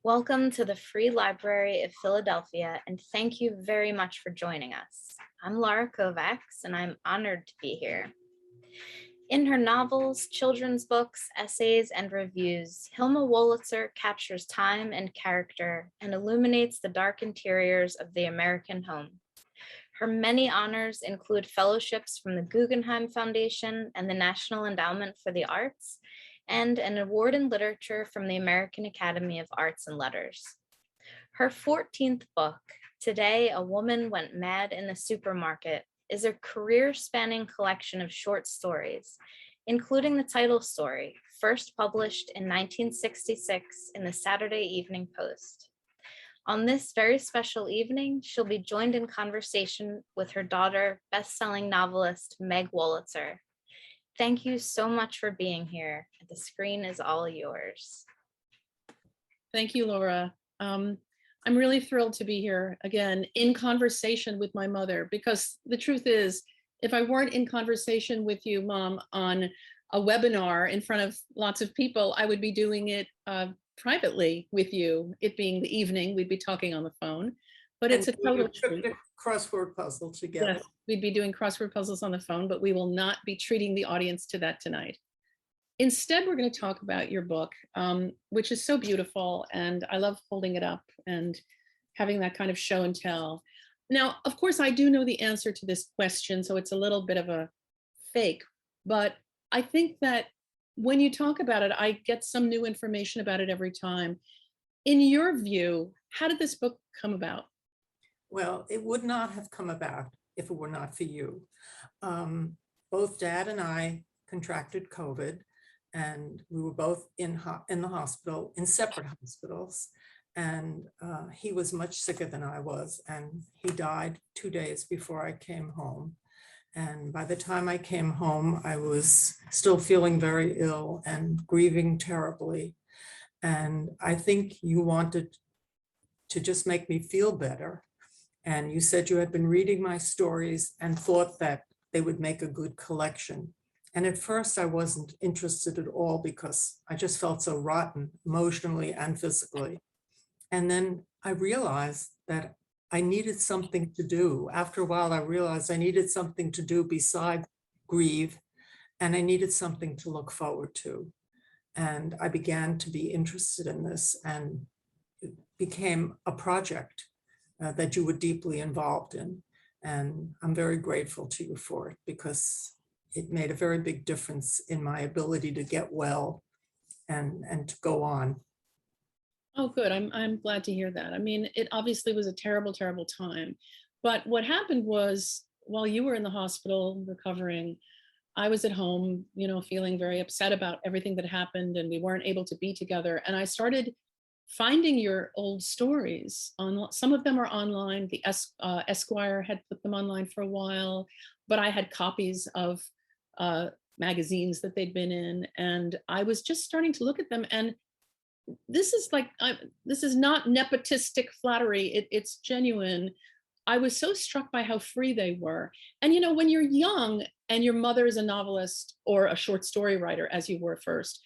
Welcome to the Free Library of Philadelphia, and thank you very much for joining us. I'm Laura Kovacs, and I'm honored to be here. In her novels, children's books, essays, and reviews, Hilma Wolitzer captures time and character and illuminates the dark interiors of the American home. Her many honors include fellowships from the Guggenheim Foundation and the National Endowment for the Arts, and an award in literature from the American Academy of Arts and Letters. Her 14th book, Today a Woman Went Mad in the Supermarket, is a career-spanning collection of short stories, including the title story, first published in 1966 in the Saturday Evening Post. On this very special evening, she'll be joined in conversation with her daughter, best-selling novelist Meg Wolitzer. Thank you so much for being here. The screen is all yours. Thank you, Laura. I'm really thrilled to be here again in conversation with my mother, because the truth is, if I weren't in conversation with you, Mom, on a webinar in front of lots of people, I would be doing it privately with you. It being the evening, we'd be talking on the phone, but it's a total treat. Crossword puzzle together. Yes, we'd be doing crossword puzzles on the phone, but we will not be treating the audience to that tonight. Instead, we're going to talk about your book, which is so beautiful, and I love holding it up and having that kind of show and tell. Now, of course, I do know the answer to this question, so it's a little bit of a fake, but I think that when you talk about it, I get some new information about it every time. In your view, how did this book come about? Well, it would not have come about if it were not for you. Both Dad and I contracted COVID, and we were both in the hospital, in separate hospitals. And he was much sicker than I was, and he died 2 days before I came home. And by the time I came home, I was still feeling very ill and grieving terribly. And I think you wanted to just make me feel better. And you said you had been reading my stories and thought that they would make a good collection. And at first I wasn't interested at all because I just felt so rotten emotionally and physically. And then I realized that I needed something to do. After a while, I realized I needed something to do besides grieve, and I needed something to look forward to. And I began to be interested in this, and it became a project that you were deeply involved in. And I'm very grateful to you for it, because it made a very big difference in my ability to get well and to go on. Oh, good. I'm glad to hear that. I mean, it obviously was a terrible, terrible time. But what happened was, while you were in the hospital recovering, I was at home, feeling very upset about everything that happened, and we weren't able to be together. And I started finding your old stories. Some of them are online. The Esquire had put them online for a while, but I had copies of magazines that they'd been in, and I was just starting to look at them. And this is not nepotistic flattery. It's genuine. I was so struck by how free they were. And when you're young and your mother is a novelist or a short story writer, as you were first,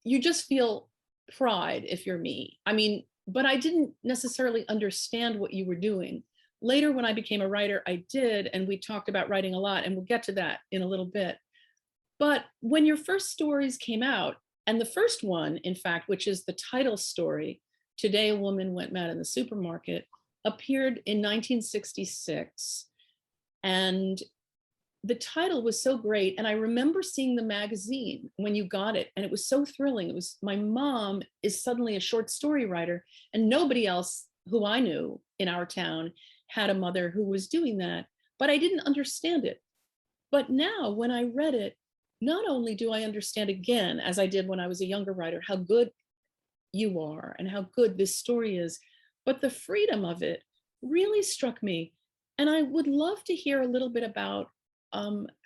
you just feel pride if you're me. I mean, but I didn't necessarily understand what you were doing. Later, when I became a writer, I did, and we talked about writing a lot, and we'll get to that in a little bit. But when your first stories came out, and the first one, in fact, which is the title story, Today a Woman Went Mad in the Supermarket, appeared in 1966. And the title was so great. And I remember seeing the magazine when you got it, and it was so thrilling. It was, my mom is suddenly a short story writer, and nobody else who I knew in our town had a mother who was doing that, but I didn't understand it. But now when I read it, not only do I understand again, as I did when I was a younger writer, how good you are and how good this story is, but the freedom of it really struck me. And I would love to hear a little bit about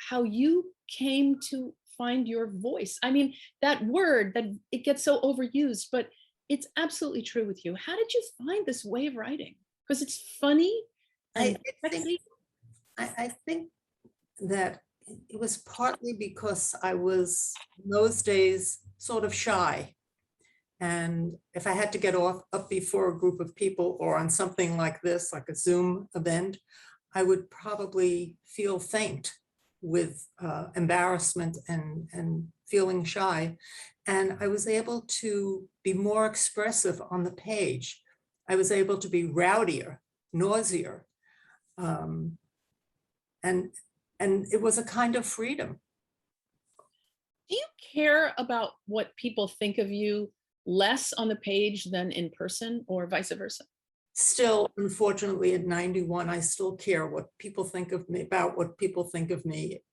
how you came to find your voice. I mean, that word, that it gets so overused, but it's absolutely true with you. How did you find this way of writing? Because it's funny. And I think that it was partly because I was, in those days, sort of shy. And if I had to get up before a group of people or on something like this, like a Zoom event, I would probably feel faint with embarrassment and feeling shy. And I was able to be more expressive on the page. I was able to be rowdier, noisier. Um, and it was a kind of freedom. Do you care about what people think of you less on the page than in person, or vice versa? Still, unfortunately, at 91, I still care what people think of me, about what people think of me,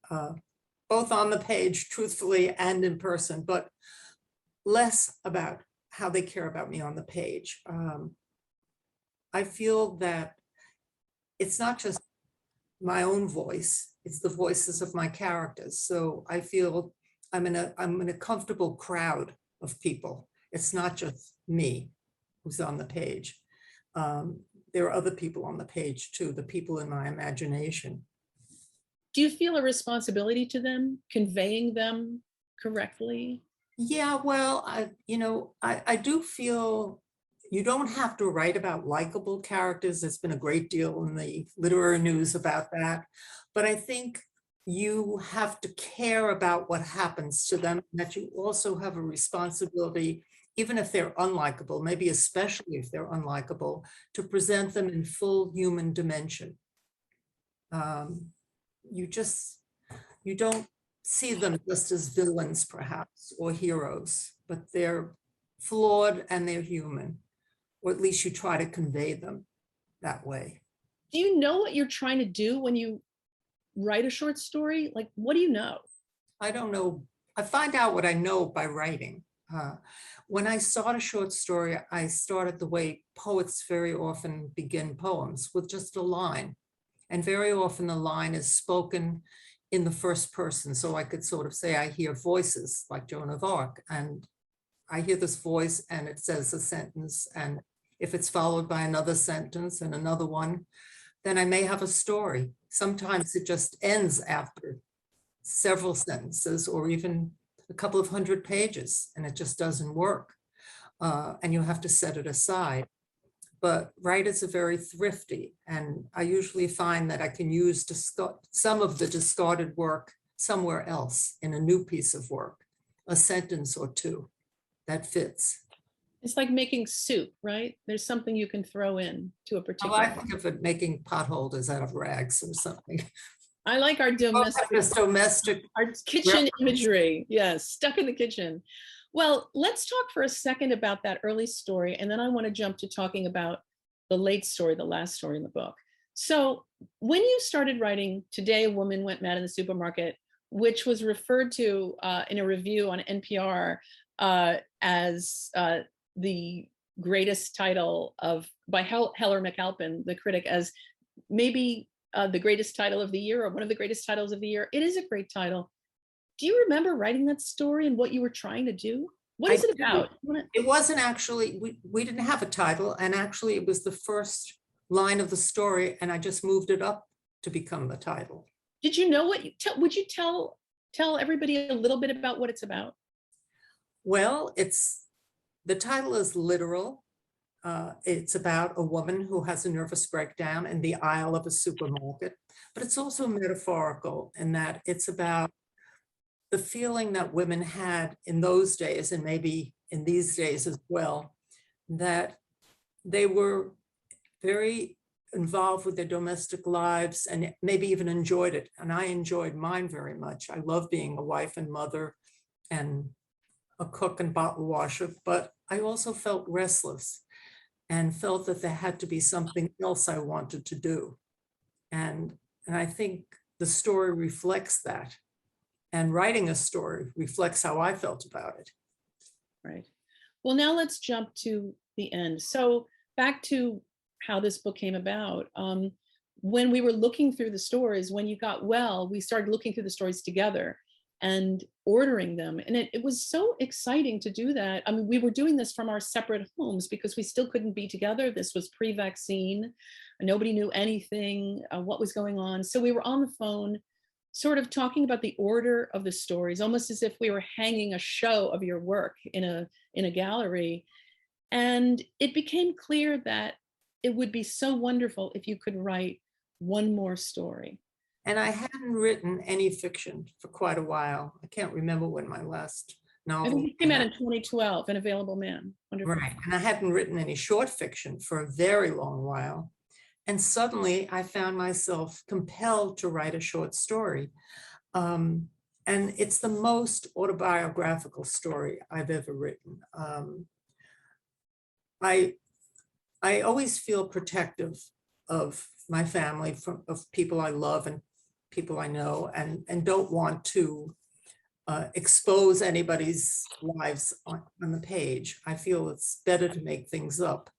both on the page, truthfully, and in person, but less about how they care about me on the page. I feel that it's not just my own voice, it's the voices of my characters. So I feel I'm in a comfortable crowd of people. It's not just me who's on the page. There are other people on the page too, the people in my imagination. Do you feel a responsibility to them, conveying them correctly? Yeah, well, I do feel you don't have to write about likable characters. There's been a great deal in the literary news about that. But I think you have to care about what happens to them, that you also have a responsibility, even if they're unlikable, maybe especially if they're unlikable, to present them in full human dimension. You don't see them just as villains, perhaps, or heroes, but they're flawed and they're human, or at least you try to convey them that way. Do you know what you're trying to do when you write a short story? Like, what do you know? I don't know. I find out what I know by writing. When I start a short story, I start it the way poets very often begin poems, with just a line. And very often the line is spoken in the first person. So I could sort of say, I hear voices like Joan of Arc, and I hear this voice and it says a sentence. And if it's followed by another sentence and another one, then I may have a story. Sometimes it just ends after several sentences or even a couple of hundred pages, and it just doesn't work. And you have to set it aside. But writers are very thrifty, and I usually find that I can use some of the discarded work somewhere else in a new piece of work, a sentence or two that fits. It's like making soup, right? There's something you can throw in to a Oh, particular. I think of it making potholders out of rags or something. I like our domestic our kitchen imagery. Yes, stuck in the kitchen. Well, let's talk for a second about that early story, and then I want to jump to talking about the late story, the last story in the book. So when you started writing Today a Woman Went Mad in the Supermarket, which was referred to in a review on NPR as the greatest title by Heller McAlpin, the critic, as maybe the greatest title of the year or one of the greatest titles of the year. It is a great title. Do you remember writing that story and what you were trying to do? What is it about? It wasn't actually, we didn't have a title, and actually it was the first line of the story, and I just moved it up to become the title. Did you know what would you tell everybody a little bit about what it's about? Well, the title is literal. It's about a woman who has a nervous breakdown in the aisle of a supermarket, but it's also metaphorical in that it's about the feeling that women had in those days, and maybe in these days as well, that they were very involved with their domestic lives and maybe even enjoyed it. And I enjoyed mine very much. I love being a wife and mother and a cook and bottle washer, but I also felt restless and felt that there had to be something else I wanted to do. And I think the story reflects that. And writing a story reflects how I felt about it. Right. Well, now let's jump to the end. So back to how this book came about. When we were looking through the stories, when you got well, we started looking through the stories together and ordering them. And it was so exciting to do that. I mean, we were doing this from our separate homes because we still couldn't be together. This was pre-vaccine. Nobody knew anything, what was going on. So we were on the phone sort of talking about the order of the stories, almost as if we were hanging a show of your work in a gallery. And it became clear that it would be so wonderful if you could write one more story. And I hadn't written any fiction for quite a while. I can't remember when my last I novel think it came out in 2012, An Available Man. Wonderful. Right. And I hadn't written any short fiction for a very long while. And suddenly I found myself compelled to write a short story. And it's the most autobiographical story I've ever written. I always feel protective of my family, of people I love and people I know, and don't want to expose anybody's lives on the page. I feel it's better to make things up.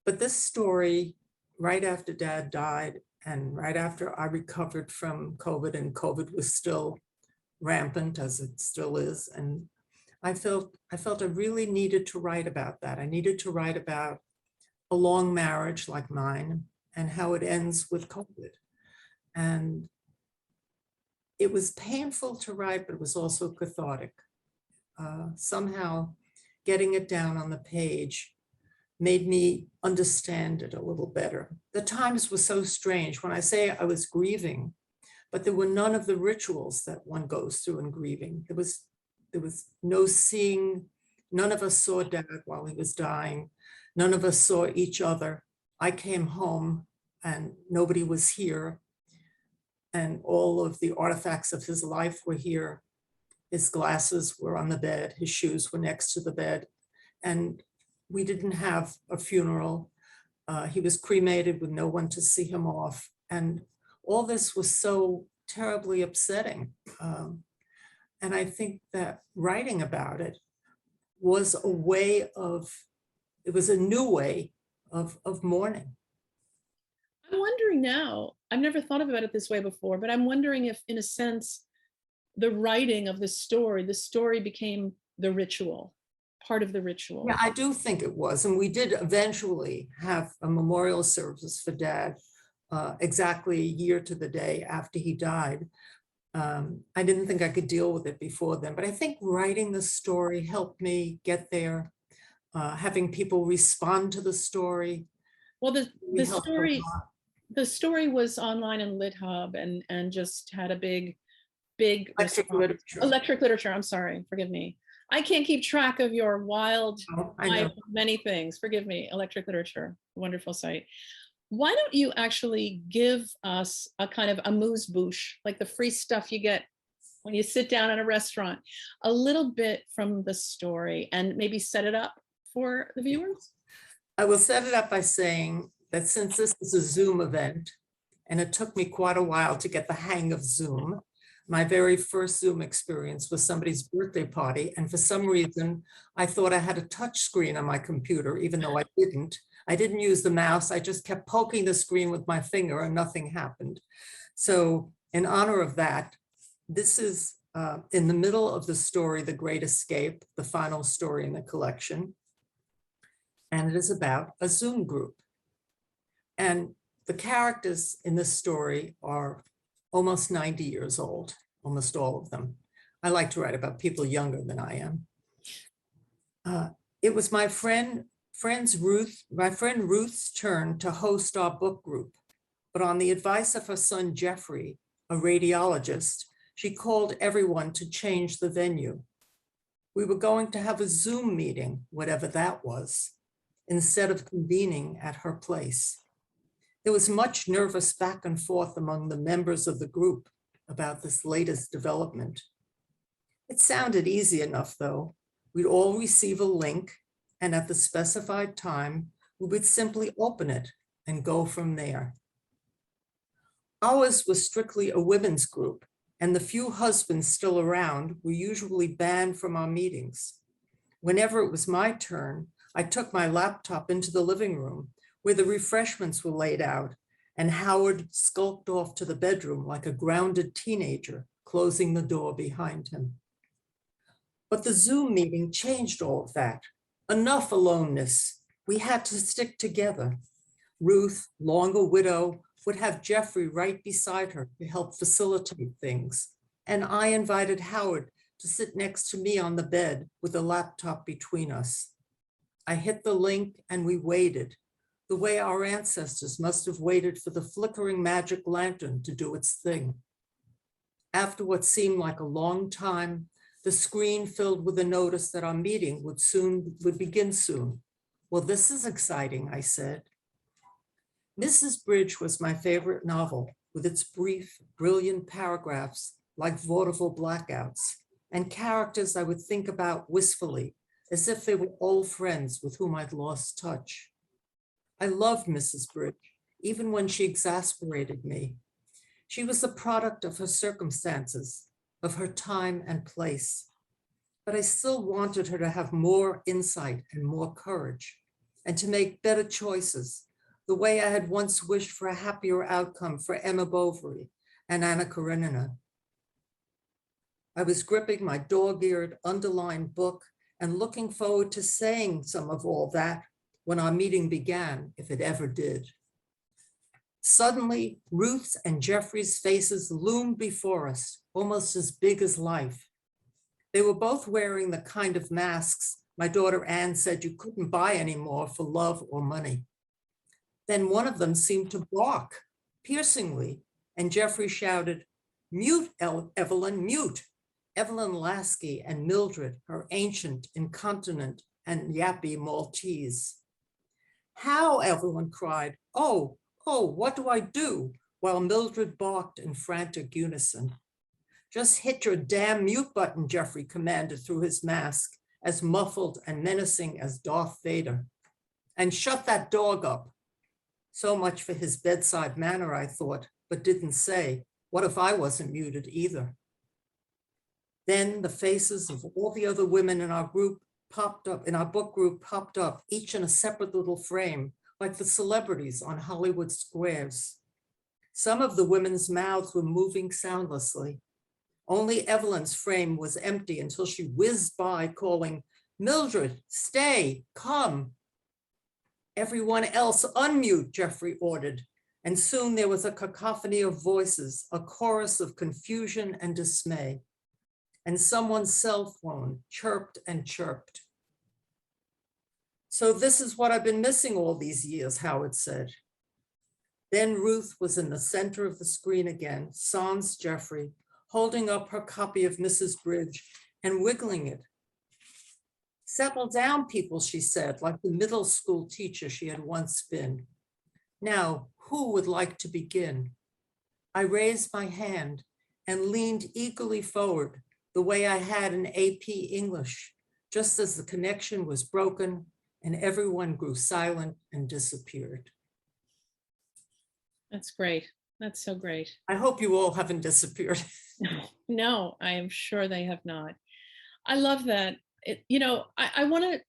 But this story, right after Dad died and right after I recovered from COVID, and COVID was still rampant as it still is, and I felt I really needed to write about that. I needed to write about a long marriage like mine and how it ends with COVID. And it was painful to write, but it was also cathartic. Somehow getting it down on the page made me understand it a little better. The times were so strange. When I say I was grieving, but there were none of the rituals that one goes through in grieving. There was no seeing, none of us saw Dad while he was dying. None of us saw each other. I came home and nobody was here. And all of the artifacts of his life were here. His glasses were on the bed. His shoes were next to the bed. And we didn't have a funeral. He was cremated with no one to see him off. And all this was so terribly upsetting. And I think that writing about it was a way of, it was a new way of mourning. I'm wondering now, I've never thought about it this way before, but I'm wondering if, in a sense, the writing of the story became the ritual, part of the ritual. Yeah, I do think it was. And we did eventually have a memorial service for Dad exactly a year to the day after he died. I didn't think I could deal with it before then, but I think writing the story helped me get there, having people respond to the story. Well, the story was online in LitHub and just had a big Electric literature. Electric literature. I'm sorry, forgive me. I can't keep track of your wild, many things. Forgive me. Electric literature, wonderful site. Why don't you actually give us a kind of amuse-bouche, like the free stuff you get when you sit down at a restaurant, a little bit from the story, and maybe set it up for the viewers? I will set it up by saying that since this is a Zoom event, and it took me quite a while to get the hang of Zoom, my very first Zoom experience was somebody's birthday party. And for some reason, I thought I had a touch screen on my computer, even though I didn't. I didn't use the mouse. I just kept poking the screen with my finger and nothing happened. So in honor of that, this is in the middle of the story, The Great Escape, the final story in the collection. And it is about a Zoom group. And the characters in this story are almost 90 years old, almost all of them. I like to write about people younger than I am. It was my friend Ruth's turn to host our book group, but on the advice of her son, Jeffrey, a radiologist, she called everyone to change the venue. We were going to have a Zoom meeting, whatever that was, instead of convening at her place. There was much nervous back and forth among the members of the group about this latest development. It sounded easy enough, though. We'd all receive a link, and at the specified time, we would simply open it and go from there. Ours was strictly a women's group, and the few husbands still around were usually banned from our meetings. Whenever it was my turn, I took my laptop into the living room where the refreshments were laid out, and Howard skulked off to the bedroom like a grounded teenager, closing the door behind him. But the Zoom meeting changed all of that. Enough aloneness. We had to stick together. Ruth, long a widow, would have Jeffrey right beside her to help facilitate things. And I invited Howard to sit next to me on the bed with a laptop between us. I hit the link and we waited, the way our ancestors must have waited for the flickering magic lantern to do its thing. After what seemed like a long time, the screen filled with a notice that our meeting would begin soon. Well, this is exciting, I said. Mrs. Bridge was my favorite novel, with its brief, brilliant paragraphs like vaudeville blackouts, and characters I would think about wistfully, as if they were old friends with whom I'd lost touch. I loved Mrs. Bridge, even when she exasperated me. She was the product of her circumstances, of her time and place. But I still wanted her to have more insight and more courage, and to make better choices, the way I had once wished for a happier outcome for Emma Bovary and Anna Karenina. I was gripping my dog-eared, underlined book and looking forward to saying some of all that when our meeting began, if it ever did. Suddenly, Ruth's and Jeffrey's faces loomed before us, almost as big as life. They were both wearing the kind of masks my daughter Anne said you couldn't buy anymore for love or money. Then one of them seemed to bark piercingly, and Jeffrey shouted, "Mute, Evelyn, mute." Evelyn Lasky and Mildred, her ancient, incontinent, and yappy Maltese. "How?" Evelyn cried. Oh, what do I do?" While Mildred barked in frantic unison. "Just hit your damn mute button," Jeffrey commanded through his mask, as muffled and menacing as Darth Vader. "And shut that dog up." So much for his bedside manner, I thought, but didn't say, what if I wasn't muted either? Then the faces of all the other women in our group popped up, in our book group popped up, each in a separate little frame, like the celebrities on Hollywood squares. Some of the women's mouths were moving soundlessly. Only Evelyn's frame was empty until she whizzed by calling, "Mildred, stay, come." "Everyone else unmute," Jeffrey ordered. And soon there was a cacophony of voices, a chorus of confusion and dismay. And someone's cell phone chirped and chirped. "So this is what I've been missing all these years," Howard said. Then Ruth was in the center of the screen again, sans Jeffrey, holding up her copy of Mrs. Bridge and wiggling it. "Settle down, people," she said, like the middle school teacher she had once been. "Now, who would like to begin?" I raised my hand and leaned eagerly forward, the way I had in AP English, just as the connection was broken and everyone grew silent and disappeared. That's great. That's so great. I hope you all haven't disappeared. No, I am sure they have not. I love that. I want to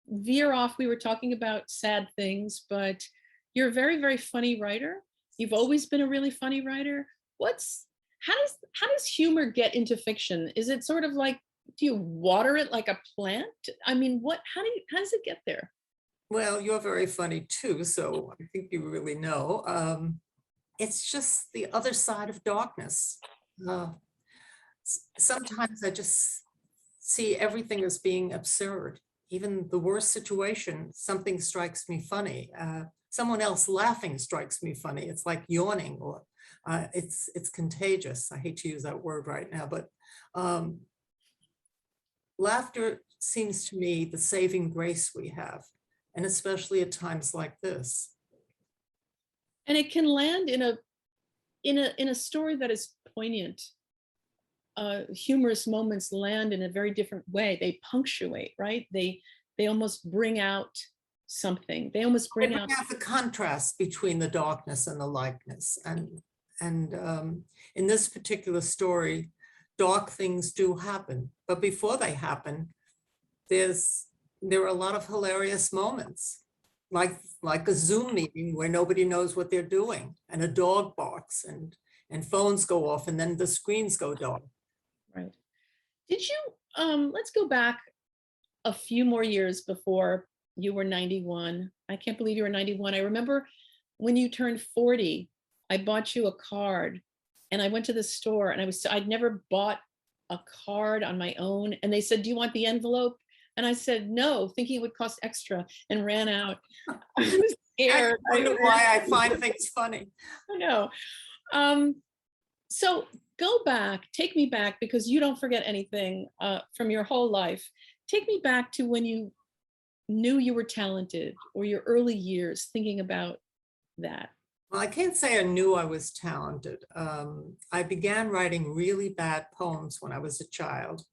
veer off. We were talking about sad things, but you're a very, very funny writer. You've always been a really funny writer. How does humor get into fiction? Is it sort of like, do you water it like a plant? I mean, how does it get there? Well, you're very funny too, so I think you really know. It's just the other side of darkness. Sometimes I just see everything as being absurd. Even the worst situation, something strikes me funny. Someone else laughing strikes me funny. It's like yawning, or it's contagious. I hate to use that word right now, but laughter seems to me the saving grace we have, and especially at times like this. And it can land in a story that is poignant. Humorous moments land in a very different way. They punctuate, right? They almost bring out something. They almost bring out the contrast between the darkness and the lightness. And in this particular story, dark things do happen. But before they happen, there are a lot of hilarious moments, like a Zoom meeting where nobody knows what they're doing, and a dog barks, and phones go off, and then the screens go dark. Right. Did you, let's go back a few more years before you were 91. I can't believe you were 91. I remember when you turned 40, I bought you a card. And I went to the store and I'd never bought a card on my own. And they said, do you want the envelope? And I said, no, thinking it would cost extra, and ran out. I was scared. I wonder why I find things funny. I know. So go back, take me back, because you don't forget anything from your whole life. Take me back to when you knew you were talented, or your early years, thinking about that. Well, I can't say I knew I was talented. I began writing really bad poems when I was a child,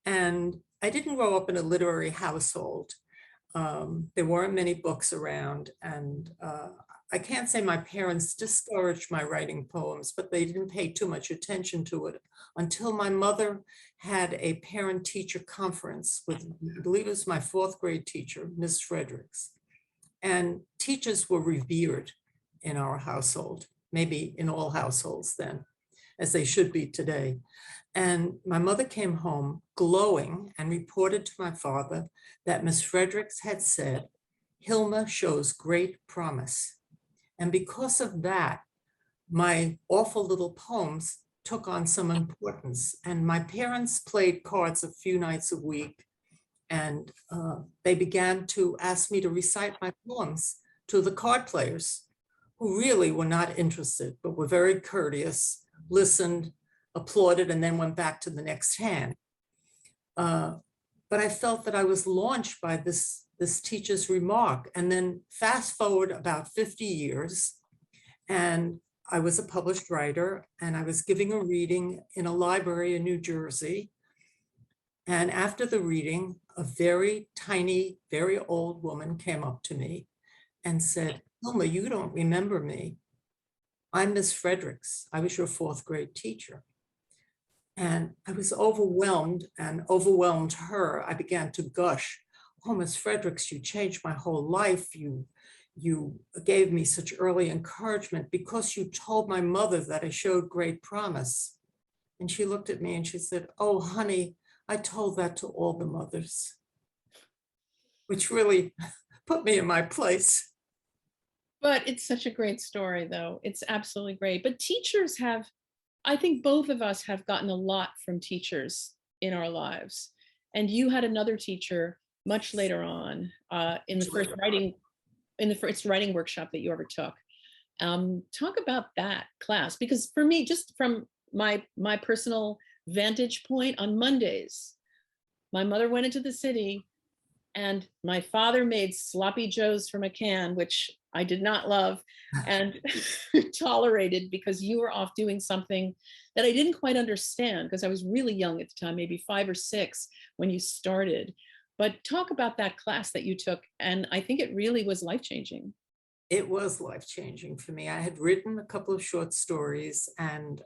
and I didn't grow up in a literary household. There weren't many books around, and I can't say my parents discouraged my writing poems, but they didn't pay too much attention to it until my mother had a parent-teacher conference with, I believe it was my 4th grade teacher, Miss Fredericks. And teachers were revered in our household, maybe in all households then, as they should be today. And my mother came home glowing and reported to my father that Miss Fredericks had said, Hilma shows great promise. And because of that, my awful little poems took on some importance. And my parents played cards a few nights a week, and they began to ask me to recite my poems to the card players, who really were not interested, but were very courteous, listened, applauded, and then went back to the next hand. But I felt that I was launched by this teacher's remark. And then fast forward about 50 years, and I was a published writer, and I was giving a reading in a library in New Jersey. And after the reading, a very tiny, very old woman came up to me and said, Hilma, you don't remember me. I'm Miss Fredericks. I was your 4th grade teacher. And I was overwhelmed, and overwhelmed her. I began to gush. Oh, Miss Fredericks, you changed my whole life. You gave me such early encouragement because you told my mother that I showed great promise. And she looked at me and she said, oh, honey, I told that to all the mothers, which really put me in my place. But it's such a great story, though. It's absolutely great. But teachers have, I think both of us have gotten a lot from teachers in our lives. And you had another teacher much later on in the first writing workshop that you ever took. Talk about that class, because for me, just from my personal vantage point, on Mondays, my mother went into the city and my father made sloppy joes from a can, which I did not love and tolerated, because you were off doing something that I didn't quite understand, because I was really young at the time, maybe 5 or 6 when you started. But talk about that class that you took. And I think it really was life-changing. It was life-changing for me. I had written a couple of short stories, and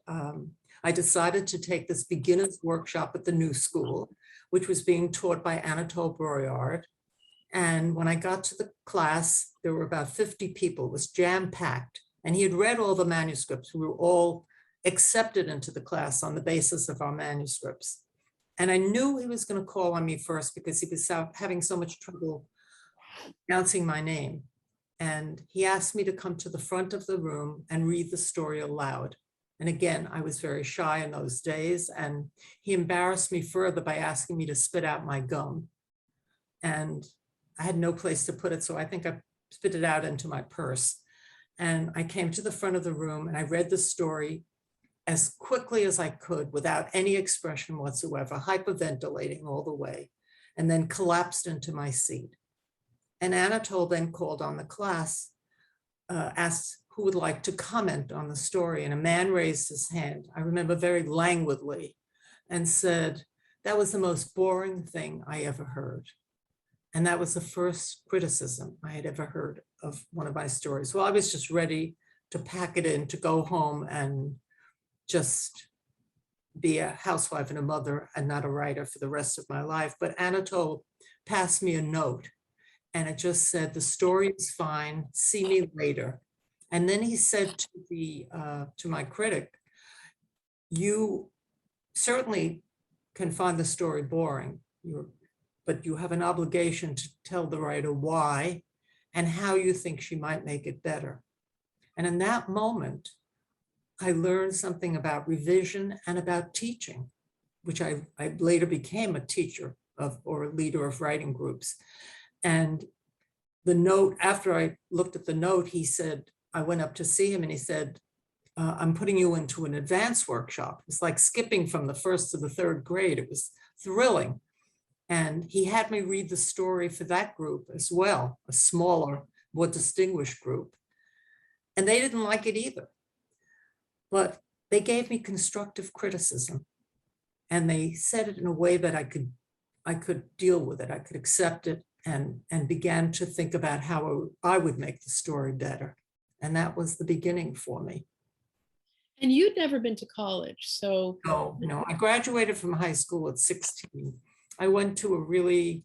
I decided to take this beginner's workshop at the New School, which was being taught by Anatole Broyard. And when I got to the class, there were about 50 people. It was jam-packed. And he had read all the manuscripts. We were all accepted into the class on the basis of our manuscripts. And I knew he was going to call on me first because he was having so much trouble pronouncing my name. And he asked me to come to the front of the room and read the story aloud. And again, I was very shy in those days. And he embarrassed me further by asking me to spit out my gum. And I had no place to put it, so I think I spit it out into my purse. And I came to the front of the room and I read the story as quickly as I could without any expression whatsoever, hyperventilating all the way, and then collapsed into my seat. And Anatole then called on the class, asked who would like to comment on the story. And a man raised his hand, I remember very languidly, and said, that was the most boring thing I ever heard. And that was the first criticism I had ever heard of one of my stories. Well, I was just ready to pack it in, to go home and just be a housewife and a mother and not a writer for the rest of my life. But Anatole passed me a note and it just said, the story is fine, see me later. And then he said to my critic, you certainly can find the story boring, but you have an obligation to tell the writer why and how you think she might make it better. And in that moment, I learned something about revision and about teaching, which I later became a teacher of, or a leader of writing groups. And the note, after I looked at the note, he said, I went up to see him and he said, I'm putting you into an advanced workshop. It's like skipping from the first to the third grade. It was thrilling. And he had me read the story for that group as well, a smaller, more distinguished group. And they didn't like it either. But they gave me constructive criticism. And they said it in a way that I could deal with it. I could accept it and began to think about how I would make the story better. And that was the beginning for me. And you'd never been to college, so. No, I graduated from high school at 16. I went to a really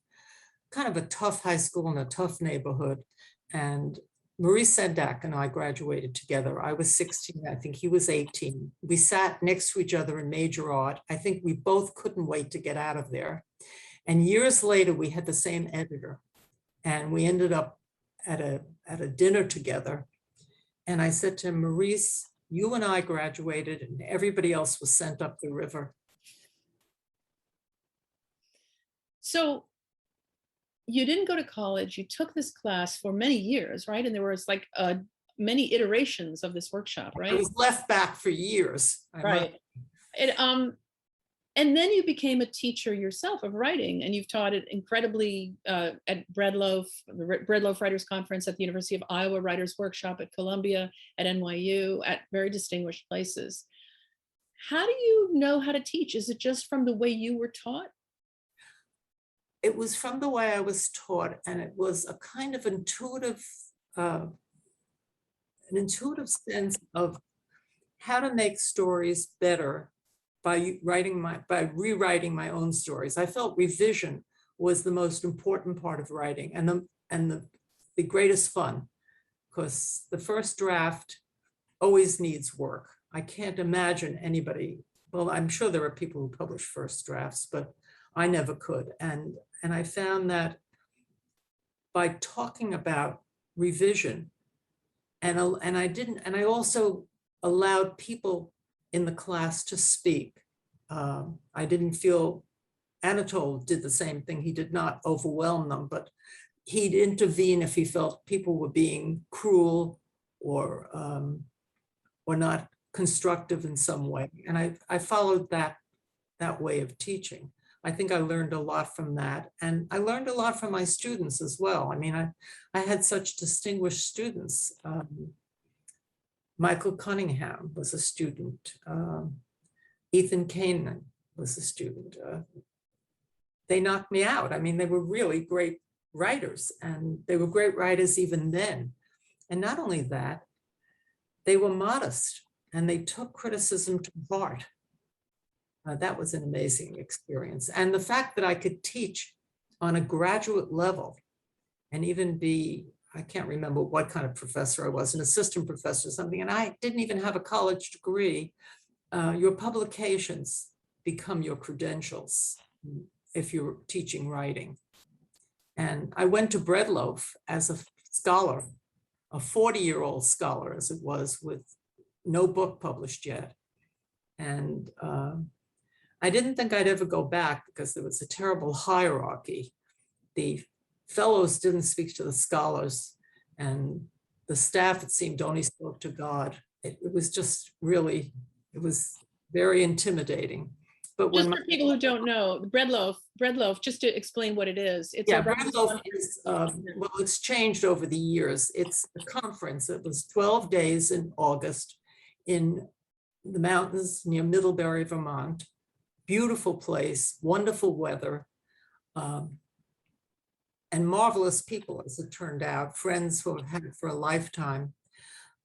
kind of a tough high school in a tough neighborhood. And Maurice Sendak and I graduated together. I was 16, I think he was 18. We sat next to each other in major art. I think we both couldn't wait to get out of there. And years later, we had the same editor. And we ended up at a dinner together. And I said to him, Maurice, you and I graduated and everybody else was sent up the river. So you didn't go to college, you took this class for many years, right? And there was like many iterations of this workshop, right? I was left back for years. Right. And then you became a teacher yourself of writing, and you've taught it incredibly at Breadloaf, the Breadloaf Writers Conference at the University of Iowa Writers Workshop at Columbia, at NYU, at very distinguished places. How do you know how to teach? Is it just from the way you were taught? It was from the way I was taught, and it was a kind of intuitive, an intuitive sense of how to make stories better by rewriting my own stories. I felt revision was the most important part of writing and the greatest fun, because the first draft always needs work. I can't imagine anybody, well, I'm sure there are people who publish first drafts, but I never could. And I found that by talking about revision, and I also allowed people in the class to speak. I didn't feel, Anatole did the same thing. He did not overwhelm them, but he'd intervene if he felt people were being cruel or not constructive in some way. And I followed that way of teaching. I think I learned a lot from that. And I learned a lot from my students as well. I mean, I had such distinguished students. Michael Cunningham was a student. Ethan Kanan was a student. They knocked me out. I mean, they were really great writers, and they were great writers even then. And not only that, they were modest and they took criticism to heart. That was an amazing experience. And the fact that I could teach on a graduate level and even be, I can't remember what kind of professor I was, an assistant professor or something, and I didn't even have a college degree. Your publications become your credentials if you're teaching writing. And I went to Breadloaf as a scholar, a 40-year-old scholar as it was, with no book published yet. And I didn't think I'd ever go back because there was a terrible hierarchy. The fellows didn't speak to the scholars, and the staff, it seemed, only spoke to God. It was just really, it was very intimidating. But just for people who don't know, Breadloaf, just to explain what it is. It's Breadloaf is, well, it's changed over the years. It's a conference. It was 12 days in August in the mountains near Middlebury, Vermont. Beautiful place, wonderful weather, and marvelous people, as it turned out, friends who have had it for a lifetime.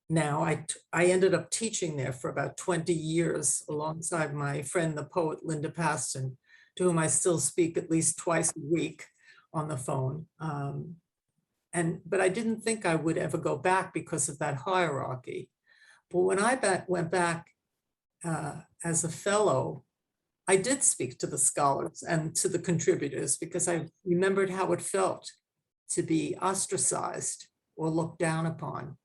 Now, I ended up teaching there for about 20 years alongside my friend, the poet Linda Paston, to whom I still speak at least twice a week on the phone. But I didn't think I would ever go back because of that hierarchy. But when I went back as a fellow, I did speak to the scholars and to the contributors because I remembered how it felt to be ostracized or looked down upon.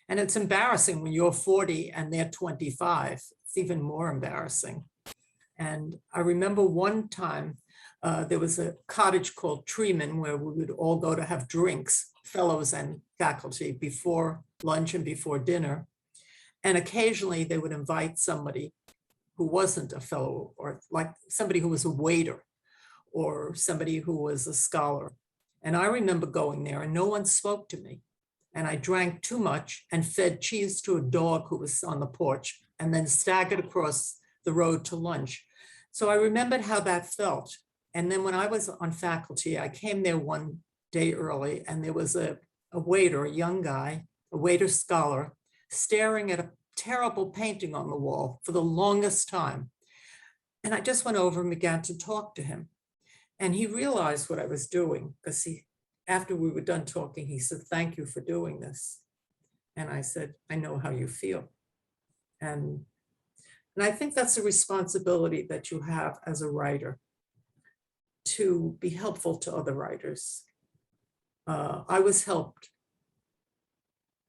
And it's embarrassing when you're 40 and they're 25. It's even more embarrassing. And I remember one time there was a cottage called Treeman where we would all go to have drinks, fellows and faculty, before lunch and before dinner. And occasionally they would invite somebody who wasn't a fellow, or like somebody who was a waiter or somebody who was a scholar. And I remember going there and no one spoke to me. And I drank too much and fed cheese to a dog who was on the porch and then staggered across the road to lunch. So I remembered how that felt. And then when I was on faculty, I came there one day early and there was a waiter, a young guy, a waiter scholar, staring at a terrible painting on the wall for the longest time. And I just went over and began to talk to him. And he realized what I was doing because after we were done talking, he said, "Thank you for doing this." And I said, "I know how you feel." And I think that's a responsibility that you have as a writer, to be helpful to other writers. I was helped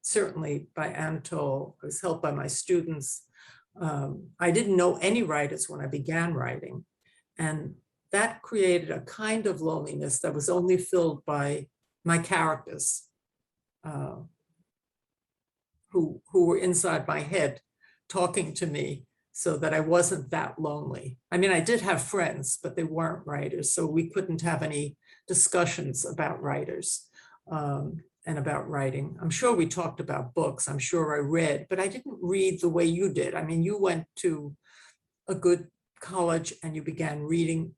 certainly by Anatole. I was helped by my students. I didn't know any writers when I began writing. And that created a kind of loneliness that was only filled by my characters who were inside my head talking to me, so that I wasn't that lonely. I mean, I did have friends, but they weren't writers, so we couldn't have any discussions about writers and about writing. I'm sure we talked about books, I'm sure I read, but I didn't read the way you did. I mean, you went to a good college and you began reading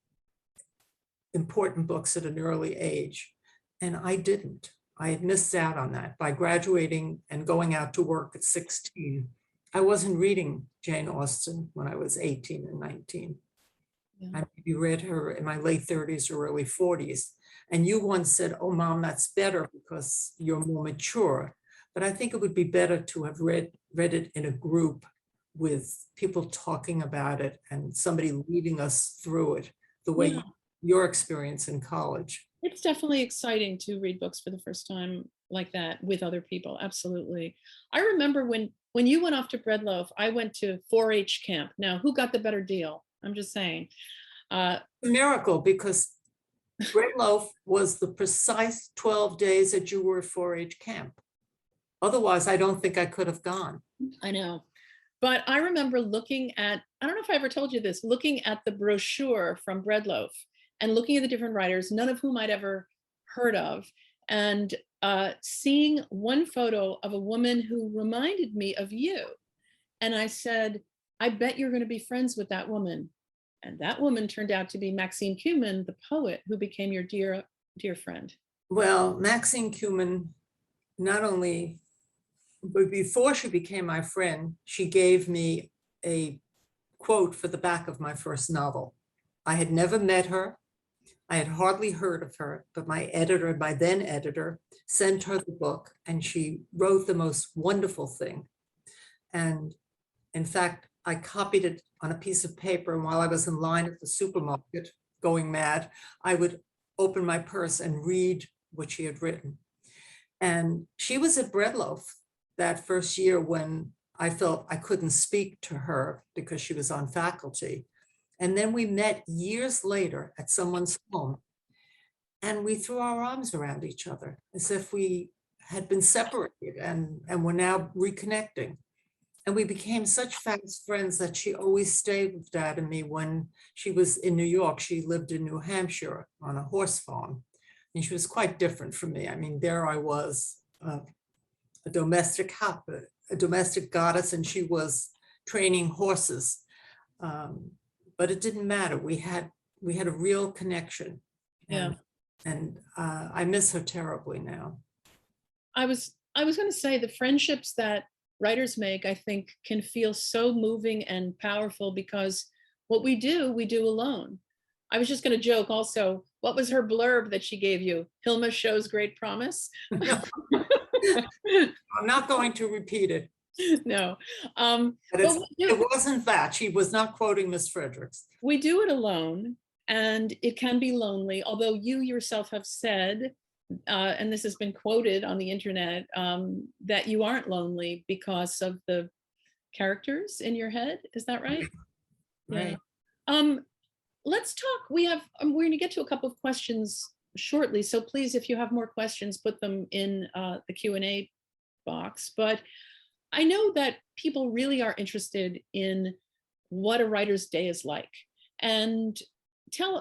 important books at an early age, and I didn't. I had missed out on that. By graduating and going out to work at 16, I wasn't reading Jane Austen when I was 18 and 19. Yeah. I maybe read her in my late 30s or early 40s. And you once said, "Oh, Mom, that's better because you're more mature." But I think it would be better to have read it in a group with people talking about it and somebody leading us through it, the way your experience in college. It's definitely exciting to read books for the first time like that with other people. Absolutely. I remember when you went off to Breadloaf, I went to 4-H camp. Now, who got the better deal? I'm just saying. A miracle, because Breadloaf was the precise 12 days that you were at 4-H camp. Otherwise, I don't think I could have gone. I know. But I remember looking at, I don't know if I ever told you this, looking at the brochure from Breadloaf and looking at the different writers, none of whom I'd ever heard of, and seeing one photo of a woman who reminded me of you. And I said, "I bet you're going to be friends with that woman." And that woman turned out to be Maxine Kumin, the poet who became your dear, dear friend. Well, Maxine Kumin, not only, but before she became my friend, she gave me a quote for the back of my first novel. I had never met her. I had hardly heard of her, but my editor, my then editor, sent her the book and she wrote the most wonderful thing. And in fact, I copied it on a piece of paper, and while I was in line at the supermarket going mad, I would open my purse and read what she had written. And she was at Breadloaf that first year when I felt I couldn't speak to her because she was on faculty. And then we met years later at someone's home, and we threw our arms around each other as if we had been separated and were now reconnecting. And we became such fast friends that she always stayed with Dad and me when she was in New York. She lived in New Hampshire on a horse farm, and she was quite different from me. I mean, there I was, a domestic goddess, and she was training horses. But it didn't matter. We had a real connection. And I miss her terribly now. I was going to say the friendships that writers make, I think, can feel so moving and powerful because what we do alone. I was just going to joke also, what was her blurb that she gave you? Hilma shows great promise. No. I'm not going to repeat it. No. But it wasn't that. She was not quoting Miss Fredericks. We do it alone, and it can be lonely, although you yourself have said and this has been quoted on the internet, that you aren't lonely because of the characters in your head. Is that right? Right. Yeah. Let's talk. We're going to get to a couple of questions shortly. So please, if you have more questions, put them in the Q&A box. But I know that people really are interested in what a writer's day is like. And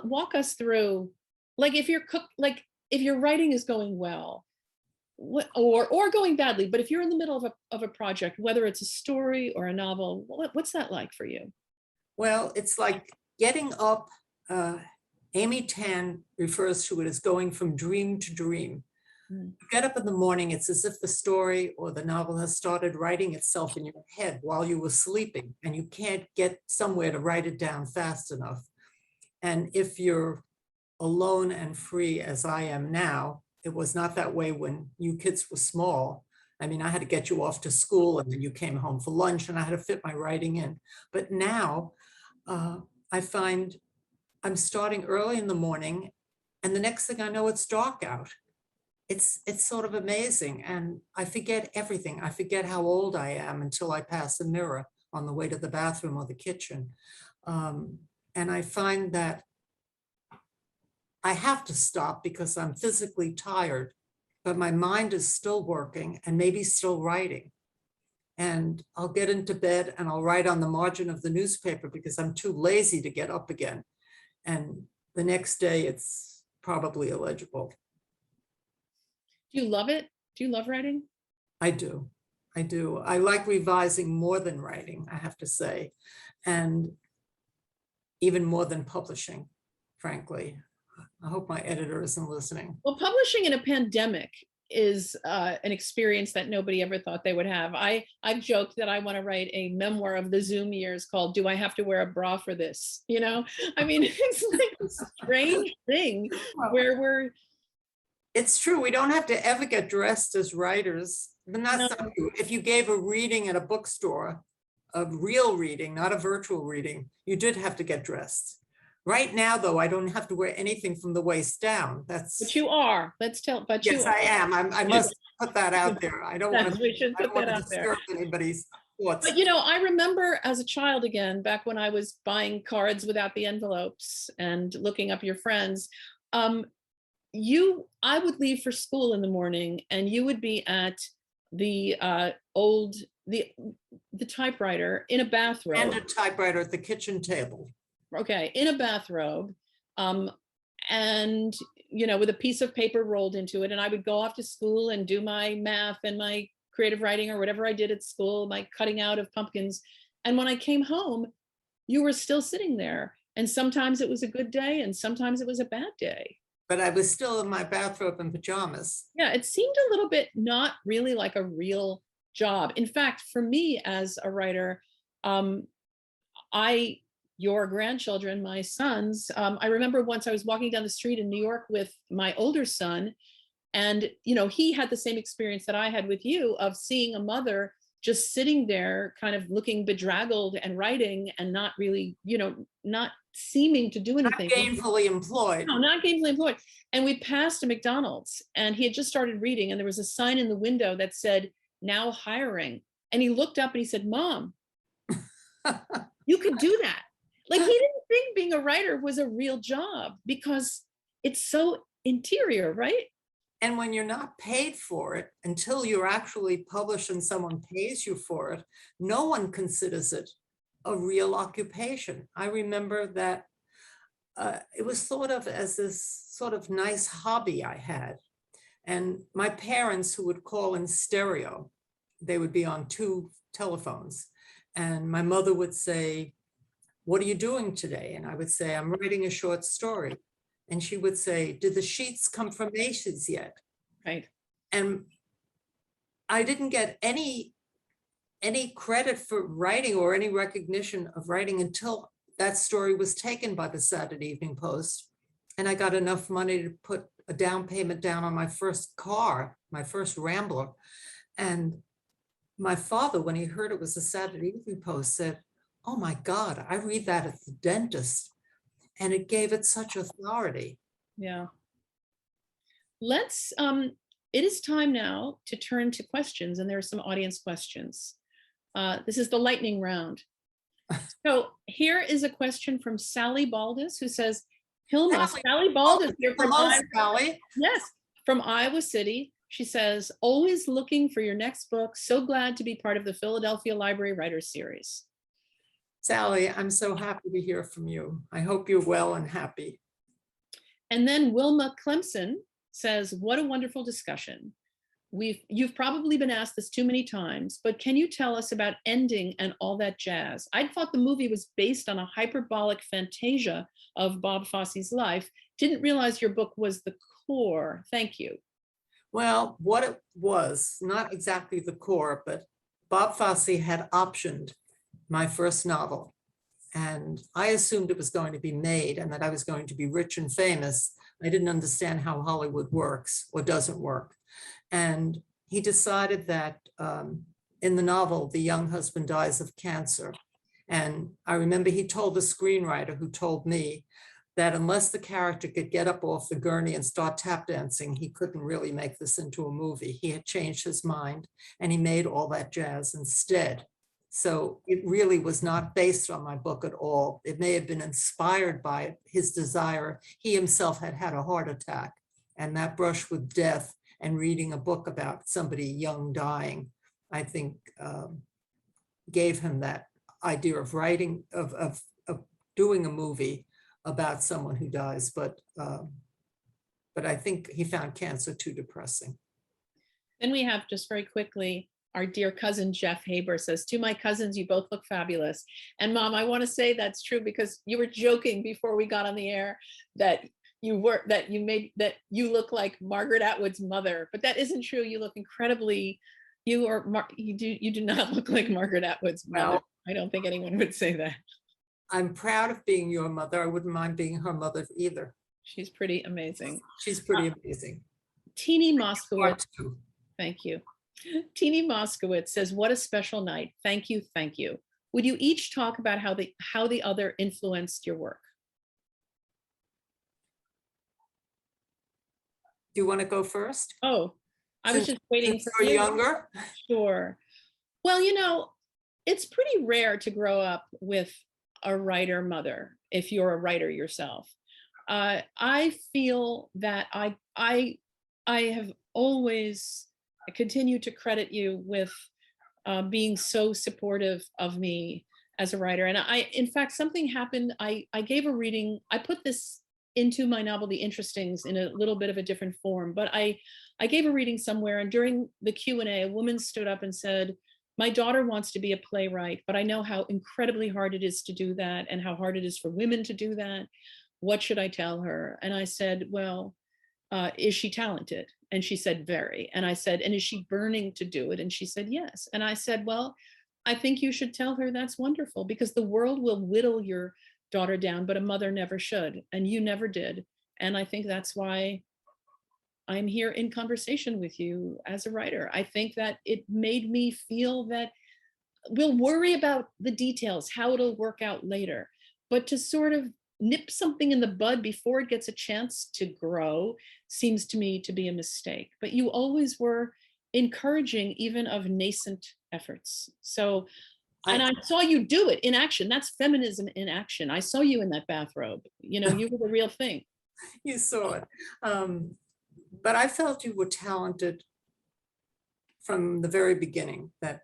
walk us through, like if your writing is going well, or going badly, but if you're in the middle of a project, whether it's a story or a novel, what's that like for you? Well, it's like getting up. Amy Tan refers to it as going from dream to dream. You get up in the morning, it's as if the story or the novel has started writing itself in your head while you were sleeping, and you can't get somewhere to write it down fast enough. And if you're alone and free as I am now, it was not that way when you kids were small. I mean, I had to get you off to school and then you came home for lunch and I had to fit my writing in. But now I find I'm starting early in the morning and the next thing I know, it's dark out. It's sort of amazing. And I forget everything. I forget how old I am until I pass a mirror on the way to the bathroom or the kitchen. And I find that I have to stop because I'm physically tired, but my mind is still working and maybe still writing. And I'll get into bed and I'll write on the margin of the newspaper because I'm too lazy to get up again. And the next day it's probably illegible. Do you love it? Do you love writing? I do. I do. I like revising more than writing, I have to say, and even more than publishing, frankly. I hope my editor isn't listening. Well, publishing in a pandemic is an experience that nobody ever thought they would have. I've joked that I want to write a memoir of the Zoom years called "Do I Have to Wear a Bra for This?" You know, I mean, it's like a strange thing where It's true. We don't have to ever get dressed as writers. But that's not true. If you gave a reading at a bookstore, a real reading, not a virtual reading, you did have to get dressed. Right now, though, I don't have to wear anything from the waist down. But you are. Let's tell. But yes, I am. I must put that out there. I don't want to. We should put that out there. Anybody's thoughts. But you know, I remember as a child, again, back when I was buying cards without the envelopes and looking up your friends. I would leave for school in the morning, and you would be at the the typewriter in a bathrobe. And a typewriter at the kitchen table. Okay, in a bathrobe, and you know, with a piece of paper rolled into it, and I would go off to school and do my math and my creative writing or whatever I did at school, my cutting out of pumpkins. And when I came home, you were still sitting there, and sometimes it was a good day, and sometimes it was a bad day. But I was still in my bathrobe and pajamas. Yeah, it seemed a little bit not really like a real job. In fact, for me as a writer, your grandchildren, my sons, I remember once I was walking down the street in New York with my older son, and you know, he had the same experience that I had with you of seeing a mother just sitting there kind of looking bedraggled and writing and not really, you know, not seeming to do anything. Not gainfully employed. No, not gainfully employed. And we passed a McDonald's and he had just started reading, and there was a sign in the window that said, "Now hiring." And he looked up and he said, "Mom, you could do that." Like, he didn't think being a writer was a real job because it's so interior, right? And when you're not paid for it until you're actually published and someone pays you for it, no one considers it a real occupation. I remember that it was thought of as this sort of nice hobby I had. And my parents, who would call in stereo, they would be on 2 telephones. And my mother would say, "What are you doing today?" And I would say, "I'm writing a short story." And she would say, "Did the sheets come from Macy's yet?" Right. And I didn't get any credit for writing or any recognition of writing until that story was taken by the Saturday Evening Post. And I got enough money to put a down payment down on my first car, my first Rambler. And my father, when he heard it was the Saturday Evening Post, said, "Oh my God, I read that at the dentist." And it gave it such authority. Yeah. let's, it is time now to turn to questions, and there are some audience questions. This is the lightning round. So here is a question from Sally Baldus, who says, Hilma, Sally Baldus here from Hello, Iowa. Sally. Yes, from Iowa City. She says, always looking for your next book. So glad to be part of the Philadelphia Library Writers Series. Sally, I'm so happy to hear from you. I hope you're well and happy. And then Wilma Clemson says, what a wonderful discussion. You've probably been asked this too many times, but can you tell us about ending and all that jazz? I thought the movie was based on a hyperbolic fantasia of Bob Fosse's life. Didn't realize your book was the core. Thank you. Well, what it was, not exactly the core, but Bob Fosse had optioned my first novel. And I assumed it was going to be made and that I was going to be rich and famous. I didn't understand how Hollywood works or doesn't work. And he decided that in the novel, the young husband dies of cancer. And I remember he told the screenwriter who told me that unless the character could get up off the gurney and start tap dancing, he couldn't really make this into a movie. He had changed his mind and he made all that jazz instead. So it really was not based on my book at all. It may have been inspired by his desire. He himself had had a heart attack, and that brush with death and reading a book about somebody young dying, I think gave him that idea of writing, of doing a movie about someone who dies. But I think he found cancer too depressing. Then we have, just very quickly, our dear cousin Jeff Haber says, to my cousins, you both look fabulous. And Mom, I want to say that's true because you were joking before we got on the air that you look like Margaret Atwood's mother, but that isn't true. You look incredibly, you do not look like Margaret Atwood's mother. Well, I don't think anyone would say that. I'm proud of being your mother. I wouldn't mind being her mother either. She's pretty amazing. She's pretty amazing. Teeny Moskowitz, thank you. Teeny Moskowitz says, what a special night. Thank you, thank you. Would you each talk about how the other influenced your work? Do you want to go first? Oh, I was just waiting for you. Younger? Sure. Well, you know, it's pretty rare to grow up with a writer mother if you're a writer yourself. I feel that I have always continued to credit you with being so supportive of me as a writer. And in fact, something happened. I gave a reading. I put this into my novel, The Interestings, in a little bit of a different form, but I gave a reading somewhere, and during the Q&A, a woman stood up and said, my daughter wants to be a playwright, but I know how incredibly hard it is to do that and how hard it is for women to do that. What should I tell her? And I said, well, is she talented? And she said, very. And I said, and is she burning to do it? And she said, yes. And I said, well, I think you should tell her that's wonderful, because the world will whittle your daughter down, but a mother never should. And you never did. And I think that's why I'm here in conversation with you as a writer. I think that it made me feel that we'll worry about the details, how it'll work out later, but to sort of nip something in the bud before it gets a chance to grow seems to me to be a mistake. But you always were encouraging even of nascent efforts. So, and I saw you do it in action. That's feminism in action. I saw you in that bathrobe. You know, you were the real thing. You saw it. But I felt you were talented from the very beginning, that